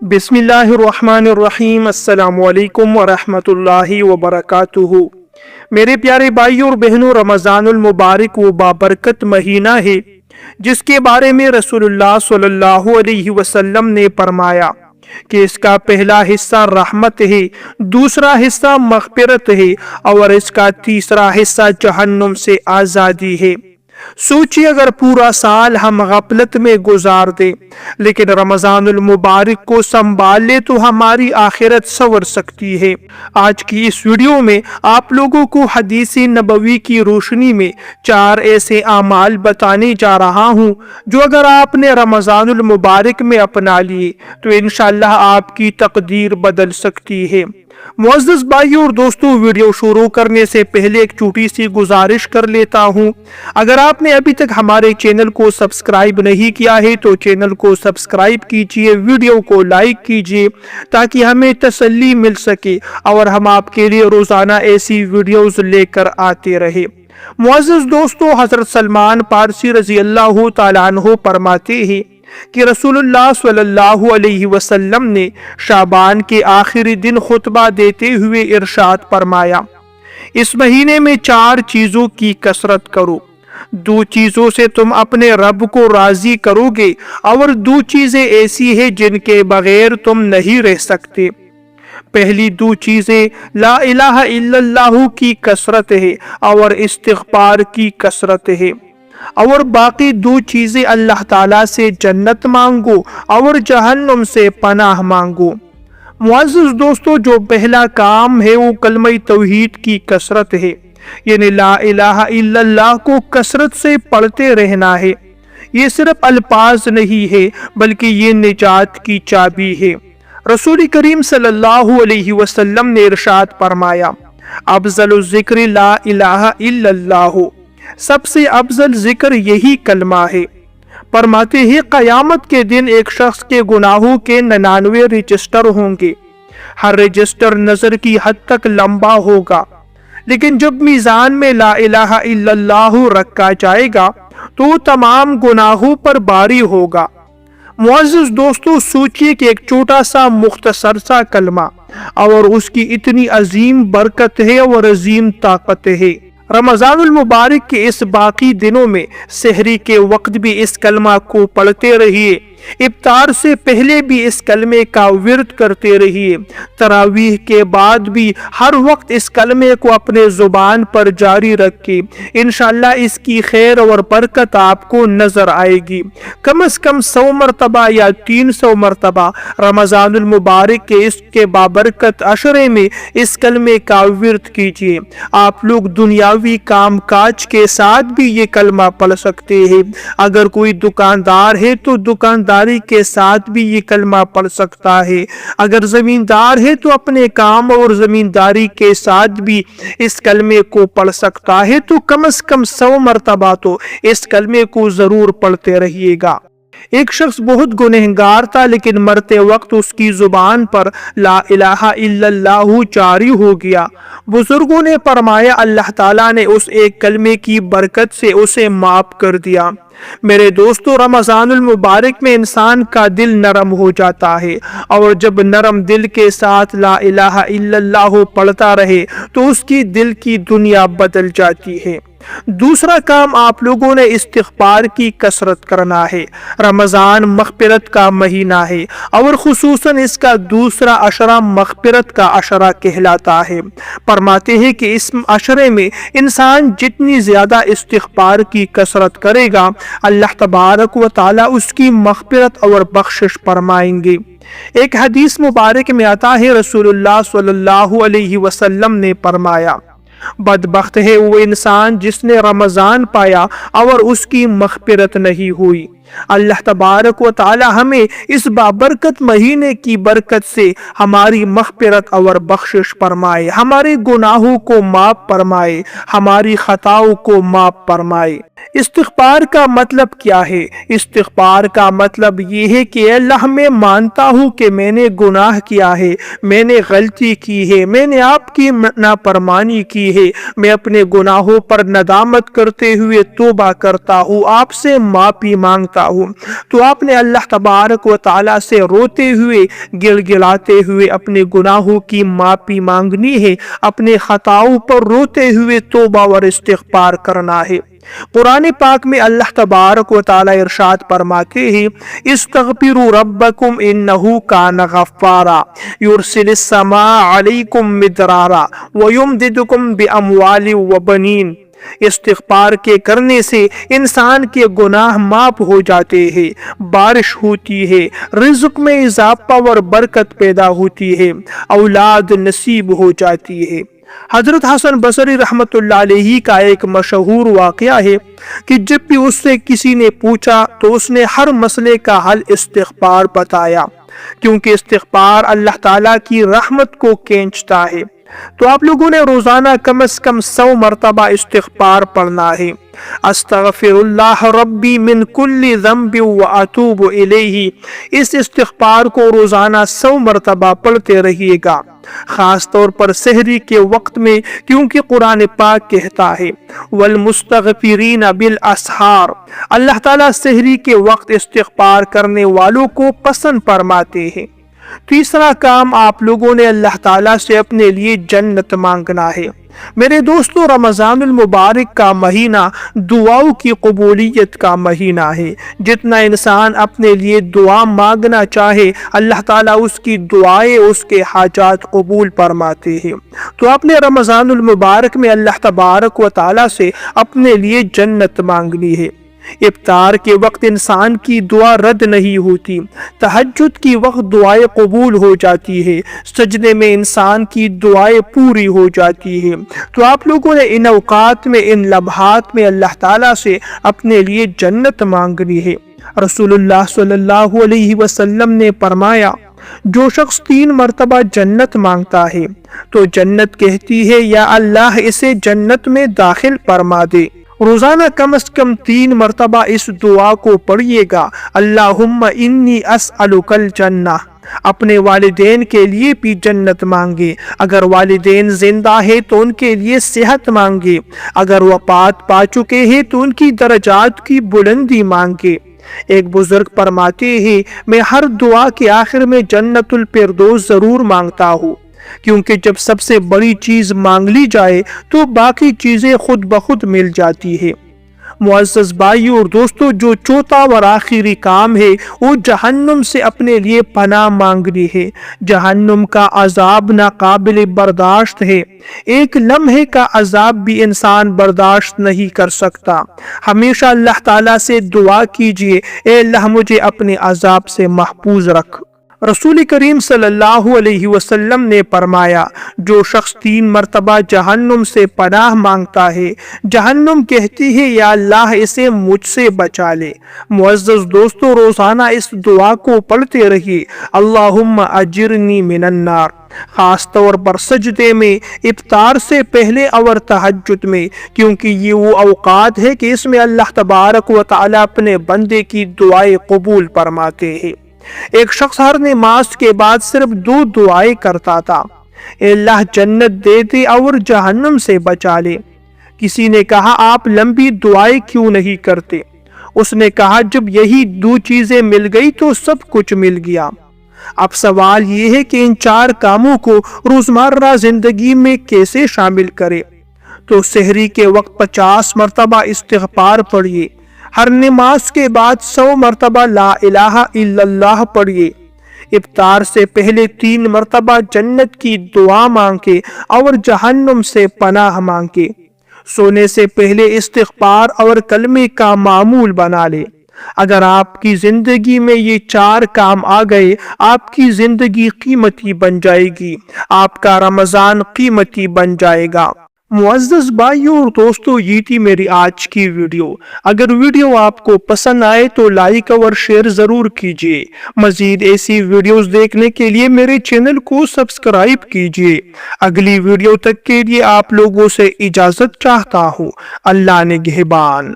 बिस्मिल्लाहिर्रहमानिर्रहीम। अस्सलामु अलैकुम वरहमतुल्लाहि वबरकातुहू। मेरे प्यारे भाइयों और बहनों, रमज़ानुल मुबारक वो बाबरकत महीना है जिसके बारे में रसूलुल्लाह सल्लल्लाहु अलैहि वसल्लम ने फरमाया कि इसका पहला हिस्सा रहमत है, दूसरा हिस्सा मग़फ़िरत है और इसका तीसरा हिस्सा जहन्नुम से आज़ादी है। सोचिए, अगर पूरा साल हम गफलत में गुजार दें लेकिन रमज़ानुल मुबारक को संभाल ले तो हमारी आखिरत संवर सकती है। आज की इस वीडियो में आप लोगों को हदीस नबवी की रोशनी में 4 ऐसे आमाल बताने जा रहा हूँ जो अगर आपने रमज़ानुल मुबारक में अपना लिए तो इंशाअल्लाह आपकी तकदीर बदल सकती है। मुअज़्ज़ज़ भाइयों और दोस्तों, वीडियो शुरू करने से पहले एक छोटी सी गुजारिश कर लेता हूं। अगर आपने अभी तक हमारे चैनल को सब्सक्राइब नहीं किया है तो चैनल को सब्सक्राइब कीजिए, वीडियो को लाइक कीजिए ताकि हमें तसल्ली मिल सके और हम आपके लिए रोजाना ऐसी वीडियोस लेकर आते रहे। मुअज़्ज़ज़ दोस्तों, हज़रत सलमान फारसी रज़ी अल्लाह तआला अन्हु फरमाते हैं कि रसूलुल्लाह सल्लल्लाहु अलैहि वसल्लम ने शाबान के आखिरी दिन खुतबा देते हुए इरशाद फरमाया, इस महीने में 4 चीजों की कसरत करो। 2 चीजों से तुम अपने रब को राजी करोगे और 2 चीजें ऐसी हैं जिनके बगैर तुम नहीं रह सकते। पहली 2 चीजें ला इलाहा इल्लल्लाहु की कसरत है और इस्तिग़फ़ार की कसरत है और बाकी 2 चीजें अल्लाह ताला से जन्नत मांगो और जहन्नुम से पनाह मांगो। मुअज़्ज़ज़ दोस्तों, जो पहला काम है वो कलमा तौहीद की कसरत है, यानी ला इलाहा इल्लल्लाह को कसरत से पढ़ते रहना है। ये सिर्फ अल्फाज नहीं है बल्कि ये निजात की चाबी है। रसूल करीम सल्लल्लाहु अलैहि वसल्लम ने इरशाद फरमाया, अफ़ज़लु ज़िक्र ला इलाहा इल्लल्लाह, सबसे अफजल जिक्र यही कलमा है। फरमाते हैं, क़यामत के दिन एक शख्स के गुनाहों के 99 रजिस्टर होंगे। हर रजिस्टर नजर की हद तक लंबा होगा, लेकिन जब मीज़ान में ला इलाहा इल्लल्लाह रखा जाएगा तो तमाम गुनाहों पर भारी होगा। मुअज़्ज़ज़ दोस्तों, सोचिए कि एक छोटा सा मुख्तसर सा कलमा और उसकी इतनी अजीम बरकत है और अजीम ताकत है। रमज़ानुल मुबारक के इस बाकी दिनों में सहरी के वक्त भी इस कलमा को पढ़ते रहिए, इफ्तार से पहले भी इस कलमे का विर्द करते रहिए, तरावीह के बाद भी हर वक्त इस कलमे को अपने जुबान पर जारी रखें। इंशाअल्लाह इसकी खैर और बरकत आपको नजर आएगी। कम से कम 100 मरतबा या 300 मरतबा रमज़ानुल मुबारक के इसके बाबरकत अशरे में इस कलमे का विर्द कीजिए। आप लोग दुनियावी काम काज के साथ भी ये कलमा पढ़ सकते हैं। अगर कोई दुकानदार है तो दुकानदारी के साथ भी ये कलमा पढ़ सकता है। अगर जमींदार है तो अपने काम और जमींदारी के साथ भी इस कलमे को पढ़ सकता है। तो कम से कम 100 मरतबा तो इस कलमे को जरूर पढ़ते रहिएगा। एक शख्स बहुत गुनहगार था, लेकिन मरते वक्त उसकी जुबान पर ला इलाहा इल्लल्लाहु जारी हो गया। बुजुर्गों ने फरमाया, अल्लाह ताला ने उस एक कलमे की बरकत से उसे माफ कर दिया। मेरे दोस्तों, रमज़ानुल मुबारक में इंसान का दिल नरम हो जाता है और जब नरम दिल के साथ ला इलाहा इल्लल्लाहु पढ़ता रहे तो उसकी दिल की दुनिया बदल जाती है। दूसरा काम आप लोगों ने इस्तिग़फ़ार की कसरत करना है। रमज़ान मग़फ़िरत का महीना है और खुसूसन इसका दूसरा अशरा मग़फ़िरत का अशरा कहलाता है। फरमाते हैं कि इस अशरे में इंसान जितनी ज़्यादा इस्तिग़फ़ार की कसरत करेगा अल्लाह तबारक व तआला उसकी मग़फ़िरत और बख्शिश फरमाएंगे। एक हदीस मुबारक में आता है, रसूलुल्लाह सल्लल्लाहु अलैहि वसल्लम ने फरमाया, बदबख्त है वो इंसान जिसने रमज़ान पाया और उसकी मग़फ़िरत नहीं हुई। अल्लाह तबारक व तआला हमें इस बाबरकत महीने की बरकत से हमारी मग़फ़िरत और बख्शिश फरमाए, हमारे गुनाहों को माफ़ फरमाए, हमारी खताओं को माफ़ फरमाए। इस्तिग़फ़ार का मतलब क्या है? इस्तिग़फ़ार का मतलब ये है कि अल्लाह, मैं मानता हूँ कि मैंने गुनाह किया है, मैंने गलती की है, मैंने आपकी नाफरमानी की है। मैं अपने गुनाहों पर नदामत करते हुए तौबा करता हूँ, आपसे माफ़ी मांगता مانگتا ہوں۔ تو آپ نے اللہ تبارک و تعالیٰ سے روتے ہوئے گڑگڑاتے ہوئے اپنے گناہوں کی معافی مانگنی ہے، اپنے خطاؤں پر روتے ہوئے توبہ اور استغفار کرنا ہے۔ قرآن پاک میں اللہ تبارک و تعالی ارشاد فرماتے ہیں استغفروا ربکم انہ کان غفارا یرسل السماء علیکم مدرارا ویمددکم باموال وبنین۔ استغفار کے کرنے سے انسان کے گناہ معاف ہو جاتے ہیں، بارش ہوتی ہے، رزق میں اضافہ اور برکت پیدا ہوتی ہے، اولاد نصیب ہو جاتی ہے۔ حضرت حسن بصری رحمت اللہ علیہ کا ایک مشہور واقعہ ہے کہ جب بھی اس سے کسی نے پوچھا تو اس نے ہر مسئلے کا حل استغفار بتایا، کیونکہ استغفار اللہ تعالیٰ کی رحمت کو کھینچتا ہے۔ تو آپ لوگوں نے روزانہ کم از کم 100 مرتبہ استغفار پڑھنا ہے۔ استغفر اللہ ربی من کل ذنب واتوب الیہ، اس استغفار کو روزانہ 100 مرتبہ پڑھتے رہیے گا، خاص طور پر سحری کے وقت میں، کیونکہ قرآن پاک کہتا ہے والمستغفرین بالاسحار، اللہ تعالیٰ سحری کے وقت استغفار کرنے والوں کو پسند فرماتے ہیں۔ تیسرا کام آپ لوگوں نے اللہ تعالیٰ سے اپنے لیے جنت مانگنا ہے۔ میرے دوستو، رمضان المبارک کا مہینہ دعاؤں کی قبولیت کا مہینہ ہے۔ جتنا انسان اپنے لیے دعا مانگنا چاہے اللہ تعالیٰ اس کی دعائیں، اس کے حاجات قبول فرماتے ہیں۔ تو آپ نے رمضان المبارک میں اللہ تبارک و تعالیٰ سے اپنے لیے جنت مانگنی ہے۔ افطار کے وقت انسان کی دعا رد نہیں ہوتی، تہجد کی وقت دعائیں قبول ہو جاتی ہے، سجدے میں انسان کی دعائیں پوری ہو جاتی ہے۔ تو آپ لوگوں نے ان اوقات میں، ان لمحات میں اللہ تعالیٰ سے اپنے لیے جنت مانگنی ہے۔ رسول اللہ صلی اللہ علیہ وسلم نے فرمایا جو شخص 3 مرتبہ جنت مانگتا ہے تو جنت کہتی ہے یا اللہ اسے جنت میں داخل فرما دے۔ روزانہ کم از کم 3 مرتبہ اس دعا کو پڑھیے گا، اللہم انی اسألک الجنہ۔ اپنے والدین کے لیے بھی جنت مانگے، اگر والدین زندہ ہے تو ان کے لیے صحت مانگے، اگر وفات پا چکے ہیں تو ان کی درجات کی بلندی مانگے۔ ایک بزرگ فرماتے ہیں میں ہر دعا کے آخر میں جنت الفردوس ضرور مانگتا ہوں، کیونکہ جب سب سے بڑی چیز مانگ لی جائے تو باقی چیزیں خود بخود مل جاتی ہے۔ معزز بھائیو اور دوستو، جو چوتھا اور آخری کام ہے وہ جہنم سے اپنے لیے پناہ مانگنی ہے۔ جہنم کا عذاب ناقابل برداشت ہے، ایک لمحے کا عذاب بھی انسان برداشت نہیں کر سکتا۔ ہمیشہ اللہ تعالیٰ سے دعا کیجئے اے اللہ مجھے اپنے عذاب سے محفوظ رکھ۔ رسول کریم صلی اللہ علیہ وسلم نے فرمایا جو شخص 3 مرتبہ جہنم سے پناہ مانگتا ہے، جہنم کہتی ہے یا اللہ اسے مجھ سے بچا لے۔ معزز دوستو، روزانہ اس دعا کو پڑھتے رہیے، اللہم اجرنی من النار، خاص طور پر سجدے میں، افطار سے پہلے اور تہجد میں، کیونکہ یہ وہ اوقات ہے کہ اس میں اللہ تبارک و تعالی اپنے بندے کی دعائیں قبول فرماتے ہیں۔ ایک شخص ہر نماز کے بعد صرف 2 دعائیں کرتا تھا، اے اللہ جنت دے دے اور جہنم سے بچا لے۔ کسی نے کہا آپ لمبی دعائیں کیوں نہیں کرتے؟ اس نے کہا جب یہی 2 چیزیں مل گئی تو سب کچھ مل گیا۔ اب سوال یہ ہے کہ ان 4 کاموں کو روزمرہ زندگی میں کیسے شامل کرے؟ تو سحری کے وقت 50 مرتبہ استغفار پڑھیے، ہر نماز کے بعد 100 مرتبہ لا الہ الا اللہ پڑھیے، افطار سے پہلے 3 مرتبہ جنت کی دعا مانگے اور جہنم سے پناہ مانگے، سونے سے پہلے استغفار اور کلمے کا معمول بنا لے۔ اگر آپ کی زندگی میں یہ 4 کام آ گئے، آپ کی زندگی قیمتی بن جائے گی، آپ کا رمضان قیمتی بن جائے گا۔ معزز بھائیوں اور دوستو، یہ تھی میری آج کی ویڈیو۔ اگر ویڈیو آپ کو پسند آئے تو لائک اور شیئر ضرور کیجیے۔ مزید ایسی ویڈیوز دیکھنے کے لیے میرے چینل کو سبسکرائب کیجیے۔ اگلی ویڈیو تک کے لیے آپ لوگوں سے اجازت چاہتا ہوں۔ اللہ نگہبان۔